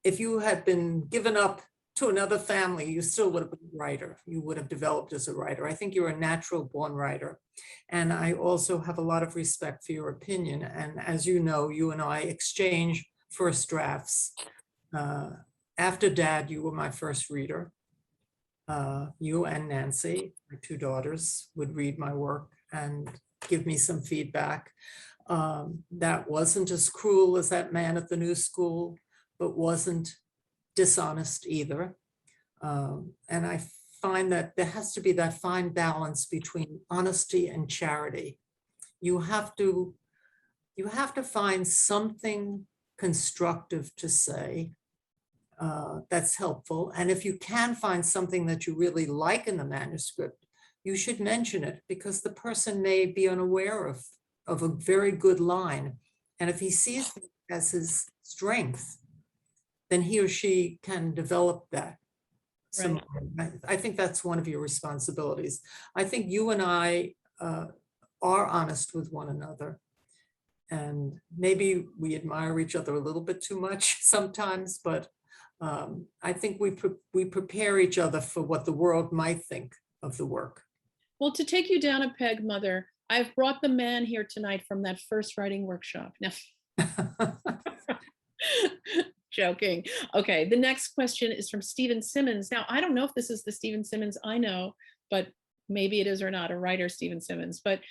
if you had been given up to another family, you still would have been a writer. You would have developed as a writer. I think you're a natural born writer. And I also have a lot of respect for your opinion. And as you know, you and I exchange first drafts. After Dad, you were my first reader. You and Nancy, my two daughters, would read my work and give me some feedback. That wasn't as cruel as that man at the new school, but wasn't dishonest either. And I find that there has to be that fine balance between honesty and charity. You have to find something constructive to say that's helpful. And if you can find something that you really like in the manuscript, you should mention it, because the person may be unaware of of a very good line. And if he sees it as his strength, then he or she can develop that. Right. I think that's one of your responsibilities. I think you and I are honest with one another. And maybe we admire each other a little bit too much sometimes, but I think we prepare each other for what the world might think of the work. Well, to take you down a peg, Mother, I've brought the man here tonight from that first writing workshop. No. Joking. Okay, the next question is from Stephen Simmons. Now, I don't know if this is the Stephen Simmons I know, but maybe it is or not, a writer, Stephen Simmons. But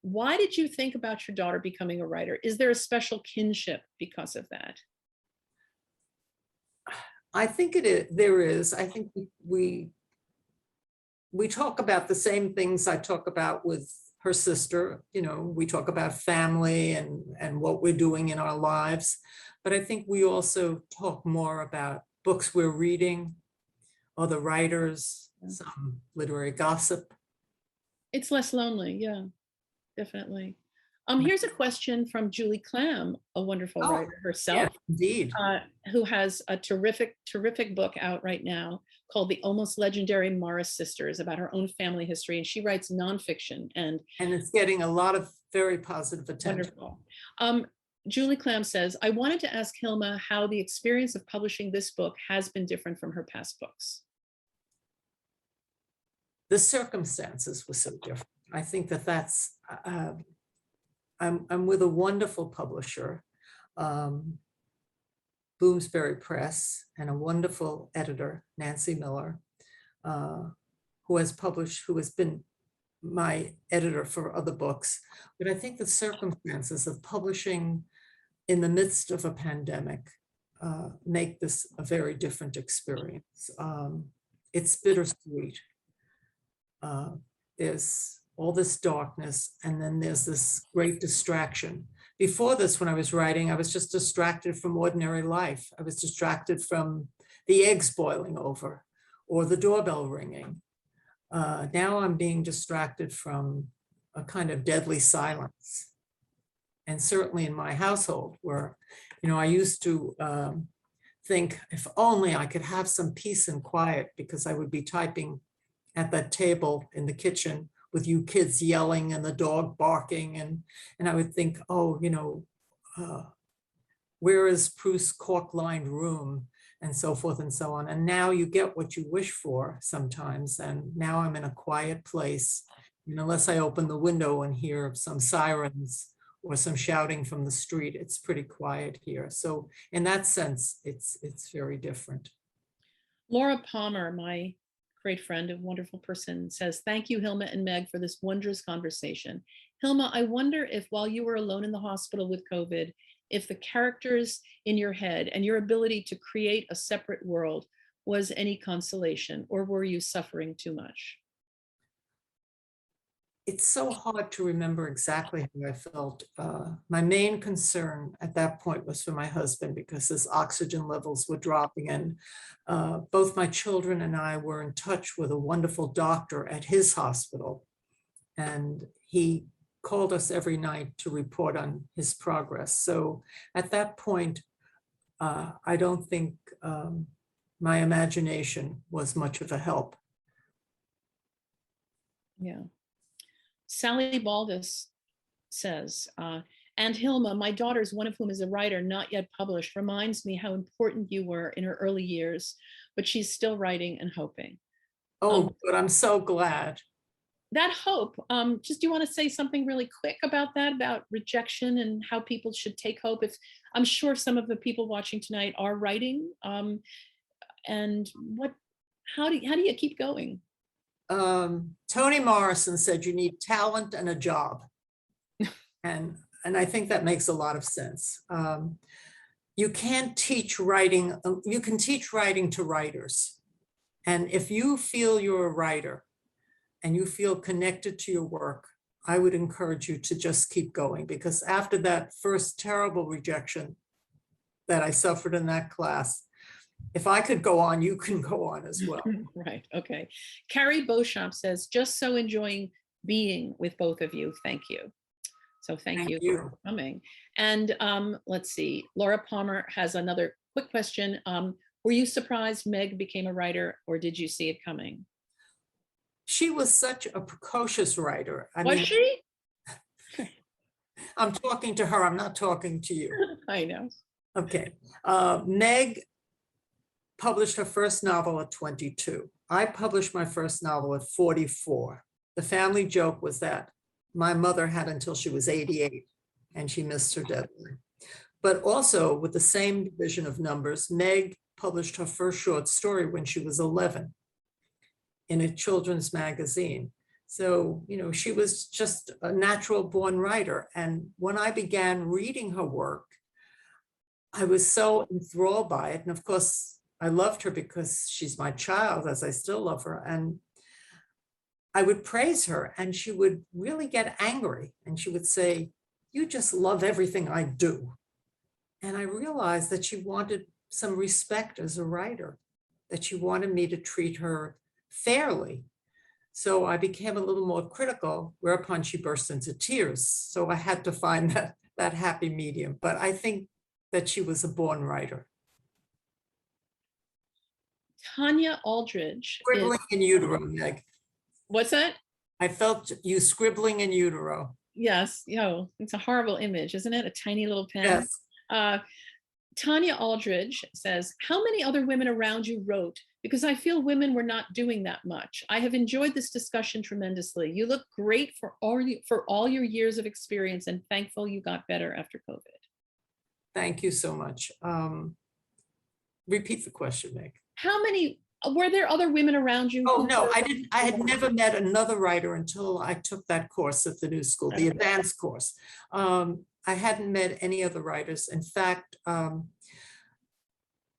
why did you think about your daughter becoming a writer? Is there a special kinship because of that? I think there is. I think we talk about the same things I talk about with her sister. You know, we talk about family and what we're doing in our lives. But I think we also talk more about books we're reading, other writers, some literary gossip. It's less lonely, yeah, definitely. Here's a question from Julie Clam, a wonderful writer herself. Yeah, indeed. Who has a terrific book out right now called The Almost Legendary Morris Sisters, about her own family history. And she writes nonfiction. And it's getting a lot of very positive attention. Wonderful. Julie Clam says, I wanted to ask Hilma how the experience of publishing this book has been different from her past books. The circumstances were so different. I think that's, I'm with a wonderful publisher, Bloomsbury Press, and a wonderful editor, Nancy Miller, who has been my editor for other books. But I think the circumstances of publishing in the midst of a pandemic make this a very different experience. It's bittersweet. There's all this darkness, and then there's this great distraction. Before this, when I was writing, I was just distracted from ordinary life. I was distracted from the eggs boiling over or the doorbell ringing. Now I'm being distracted from a kind of deadly silence. And certainly in my household, where, you know, I used to think if only I could have some peace and quiet, because I would be typing at that table in the kitchen with you kids yelling and the dog barking. And I would think, oh, you know, where is Proust's cork-lined room, and so forth and so on. And now you get what you wish for sometimes. And now I'm in a quiet place. And unless I open the window and hear some sirens or some shouting from the street, it's pretty quiet here. So in that sense, it's very different. Laura Palmer, my great friend, a wonderful person, says, thank you, Hilma and Meg, for this wondrous conversation. Hilma, I wonder if while you were alone in the hospital with COVID, if the characters in your head and your ability to create a separate world was any consolation, or were you suffering too much? It's so hard to remember exactly how I felt. My main concern at that point was for my husband, because his oxygen levels were dropping, and both my children and I were in touch with a wonderful doctor at his hospital, and he called us every night to report on his progress. So at that point, I don't think my imagination was much of a help. Yeah. Sally Baldus says, and Hilma, my daughters, one of whom is a writer not yet published, reminds me how important you were in her early years, but she's still writing and hoping. Oh, but I'm so glad. That hope, just do you want to say something really quick about that, about rejection and how people should take hope? If I'm sure some of the people watching tonight are writing, and how do you keep going? Toni Morrison said you need talent and a job. and I think that makes a lot of sense. You can't teach writing, you can teach writing to writers. And if you feel you're a writer and you feel connected to your work, I would encourage you to just keep going, because after that first terrible rejection that I suffered in that class, if I could go on, you can go on as well. Right, okay. Carrie Beauchamp says, just so enjoying being with both of you, thank you. So thank Thank you you. for coming. And let's see, Laura Palmer has another quick question. Were you surprised Meg became a writer, or did you see it coming? She was such a precocious writer. I Was mean, she? I'm talking to her, I'm not talking to you. I know. Okay. Meg published her first novel at 22. I published my first novel at 44. The family joke was that my mother had until she was 88 and she missed her deadline. But also with the same division of numbers, Meg published her first short story when she was 11 in a children's magazine. So, you know, she was just a natural born writer. And when I began reading her work, I was so enthralled by it. And of course, I loved her because she's my child, as I still love her. And I would praise her and she would really get angry. And she would say, "You just love everything I do." And I realized that she wanted some respect as a writer, that she wanted me to treat her fairly. So I became a little more critical, whereupon she burst into tears. So I had to find that happy medium. But I think that she was a born writer. Tanya Aldridge. Scribbling in utero, Meg. What's that? I felt you scribbling in utero. Yes. Yo, it's a horrible image, isn't it? A tiny little pen. Yes. Tanya Aldridge says, how many other women around you wrote? Because I feel women were not doing that much. I have enjoyed this discussion tremendously. You look great for all your years of experience, and thankful you got better after COVID. Thank you so much. Repeat the question, Meg. How many, were there other women around you? Oh, no, I didn't. I had never met another writer until I took that course at the New School, the advanced course. I hadn't met any other writers. In fact,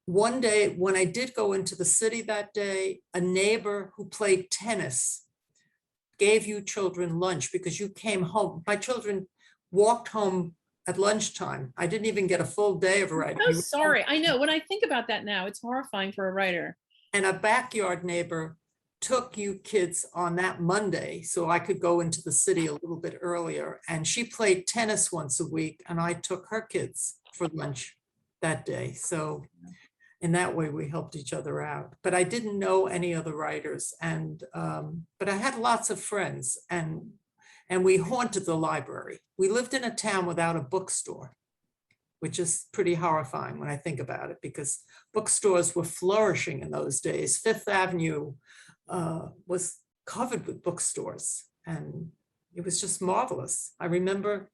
one day when I did go into the city that day, a neighbor who played tennis gave you children lunch because you came home. My children walked home at lunchtime. I didn't even get a full day of writing. I'm so sorry. I know. When I think about that now, it's horrifying for a writer. And a backyard neighbor took you kids on that Monday so I could go into the city a little bit earlier. And she played tennis once a week and I took her kids for lunch that day. So in that way, we helped each other out. But I didn't know any other writers. And but I had lots of friends and we haunted the library. We lived in a town without a bookstore, which is pretty horrifying when I think about it, because bookstores were flourishing in those days. Fifth Avenue was covered with bookstores, and it was just marvelous. I remember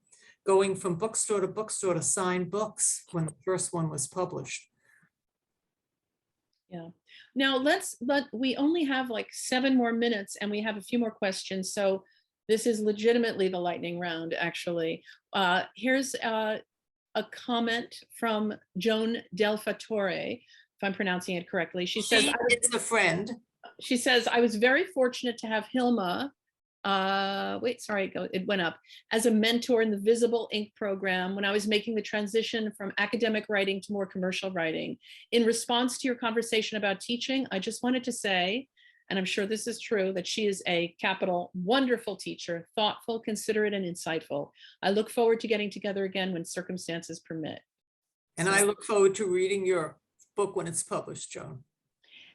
going from bookstore to sign books when the first one was published. Yeah. Now we only have like 7 more minutes and we have a few more questions. So this is legitimately the lightning round, actually. Here's a comment from Joan Del Fattore, if I'm pronouncing it correctly. She says, "It's a friend." She says, I was very fortunate to have Hilma, it went up, as a mentor in the Visible Ink program when I was making the transition from academic writing to more commercial writing. In response to your conversation about teaching, I just wanted to say, and I'm sure this is true, that she is a capital wonderful teacher, thoughtful, considerate, and insightful. I look forward to getting together again when circumstances permit. And I look forward to reading your book when it's published, Joan.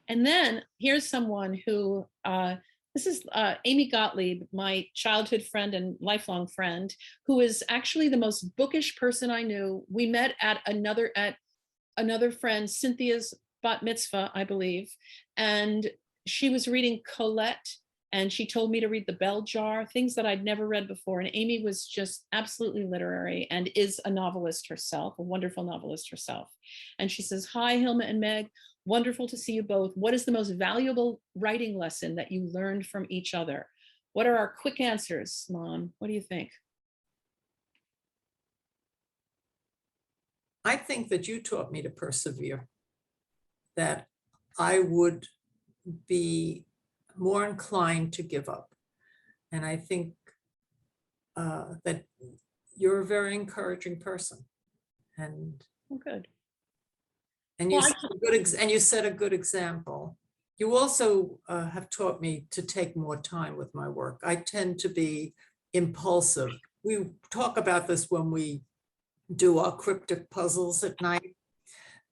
And then here's someone who, this is Amy Gottlieb, my childhood friend and lifelong friend, who is actually the most bookish person I knew. We met at another friend, Cynthia's bat mitzvah, I believe. And she was reading Colette, and she told me to read The Bell Jar, things that I'd never read before. And Amy was just absolutely literary and is a novelist herself, a wonderful novelist herself. And she says, hi, Hilma and Meg. Wonderful to see you both. What is the most valuable writing lesson that you learned from each other? What are our quick answers, Mom? What do you think? I think that you taught me to persevere, that I would be more inclined to give up. And I think that you're a very encouraging person. And Oh, good. And you, you set a good example. You also have taught me to take more time with my work. I tend to be impulsive we talk about this when we do our cryptic puzzles at night.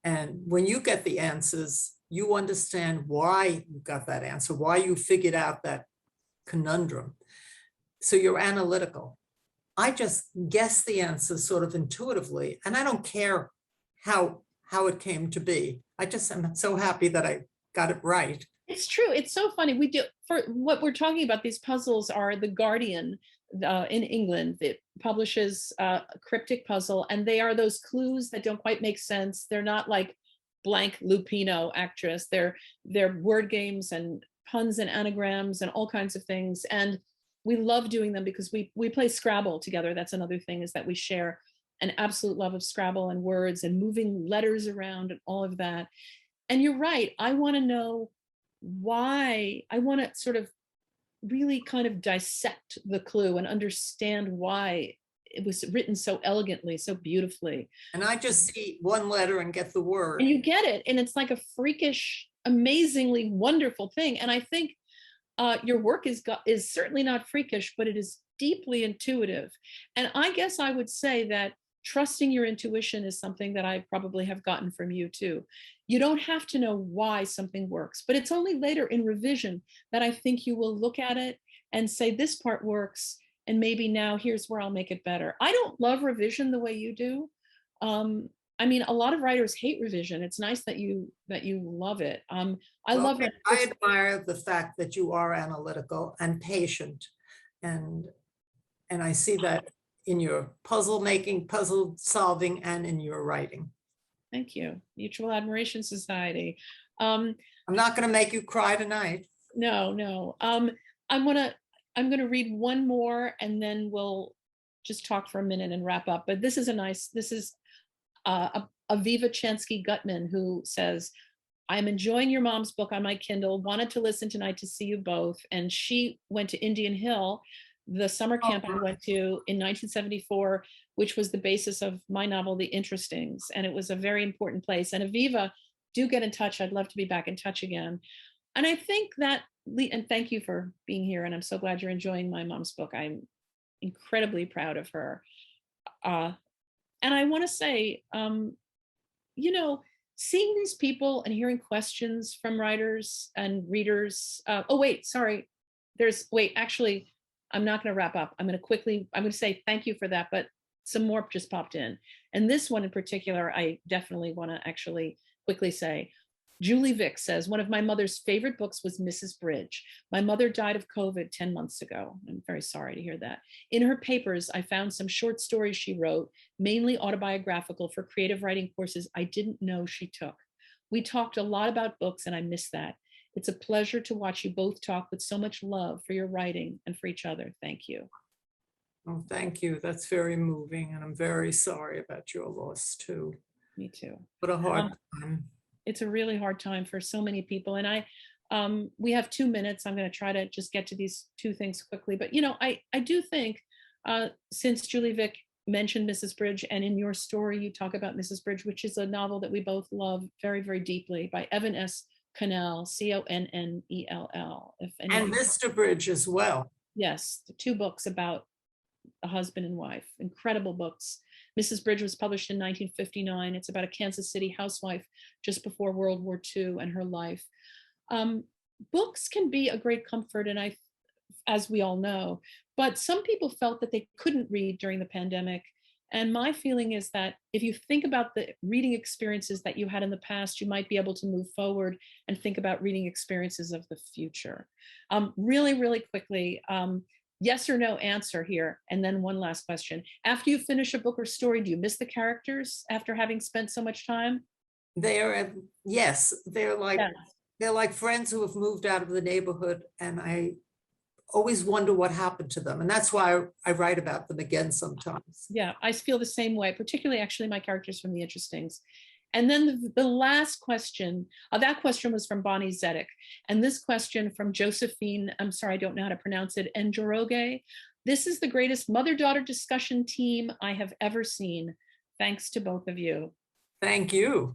And when you get the answers, you understand why you got that answer, why you figured out that conundrum. So you're analytical. I just guess the answer sort of intuitively, and I don't care how it came to be. I just am so happy that I got it right. It's true. It's so funny. We do, for what we're talking about, these puzzles are The Guardian in England that publishes a cryptic puzzle, and they are those clues that don't quite make sense. They're not like blank Lupino actress. They're word games and puns and anagrams and all kinds of things. And we love doing them because we play Scrabble together. That's another thing, is that we share an absolute love of Scrabble and words and moving letters around and all of that. And you're right. I want to know why. I want to sort of really kind of dissect the clue and understand why it was written so elegantly, so beautifully. And I just see one letter and get the word. And you get it. And it's like a freakish, amazingly wonderful thing. And I think your work is certainly not freakish, but it is deeply intuitive. And I guess I would say that trusting your intuition is something that I probably have gotten from you too. You don't have to know why something works, but it's only later in revision that I think you will look at it and say, this part works, and maybe now here's where I'll make it better. I don't love revision the way you do. I mean, a lot of writers hate revision. It's nice that you love it. I love it. I admire the fact that you are analytical and patient, and I see that in your puzzle making, puzzle solving, and in your writing. Thank you. Mutual Admiration Society. I'm not going to make you cry tonight. No. I'm gonna read one more, and then we'll just talk for a minute and wrap up. But this is Aviva Chansky Gutman, who says, I'm enjoying your mom's book on my Kindle, wanted to listen tonight to see you both. And she went to Indian Hill, the summer camp I went to in 1974, which was the basis of my novel, The Interestings. And it was a very important place. And Aviva, do get in touch. I'd love to be back in touch again. And I think that, and thank you for being here. And I'm so glad you're enjoying my mom's book. I'm incredibly proud of her. And I want to say, seeing these people and hearing questions from writers and readers. Actually, I'm not going to wrap up. I'm going to say thank you for that, but some more just popped in. And this one in particular, I definitely want to actually quickly say, Julie Vick says, one of my mother's favorite books was Mrs. Bridge. My mother died of COVID 10 months ago. I'm very sorry to hear that. In her papers, I found some short stories she wrote, mainly autobiographical, for creative writing courses I didn't know she took. We talked a lot about books, and I miss that. It's a pleasure to watch you both talk with so much love for your writing and for each other. Thank you. Oh, thank you. That's very moving. And I'm very sorry about your loss too. Me too. What a hard time. It's a really hard time for so many people. And we have 2 minutes. I'm going to try to just get to these two things quickly. But, I do think since Julie Vick mentioned Mrs. Bridge, and in your story, you talk about Mrs. Bridge, which is a novel that we both love very, very deeply, by Evan S. Connell, Connell. And Mr. Bridge as well. Yes, the 2 books about a husband and wife, incredible books. Mrs. Bridge was published in 1959. It's about a Kansas City housewife just before World War II and her life. Books can be a great comfort, and as we all know, but some people felt that they couldn't read during the pandemic. And my feeling is that if you think about the reading experiences that you had in the past, you might be able to move forward and think about reading experiences of the future. Really, really quickly, yes or no answer here. And then one last question. After you finish a book or story, do you miss the characters after having spent so much time? Yes, they're like friends who have moved out of the neighborhood, and I always wonder what happened to them. And that's why I write about them again sometimes. Yeah, I feel the same way, particularly actually my characters from The Interestings. And then the last question, that question was from Bonnie Zedek. And this question from Josephine, I'm sorry, I don't know how to pronounce it, Njoroge. This is the greatest mother-daughter discussion team I have ever seen. Thanks to both of you. Thank you.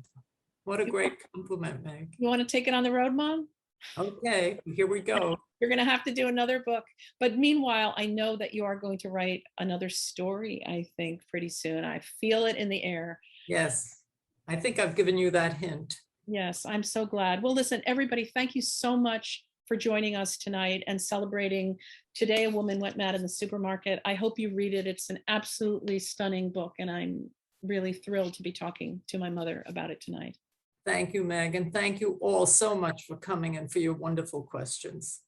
What a great compliment, Meg. You want to take it on the road, Mom? Okay, here we go. You're going to have to do another book. But meanwhile, I know that you are going to write another story, I think, pretty soon. I feel it in the air. Yes, I think I've given you that hint. Yes, I'm so glad. Well, listen, everybody, thank you so much for joining us tonight and celebrating Today a Woman Went Mad in the Supermarket. I hope you read it. It's an absolutely stunning book, and I'm really thrilled to be talking to my mother about it tonight. Thank you, Meg, and thank you all so much for coming and for your wonderful questions.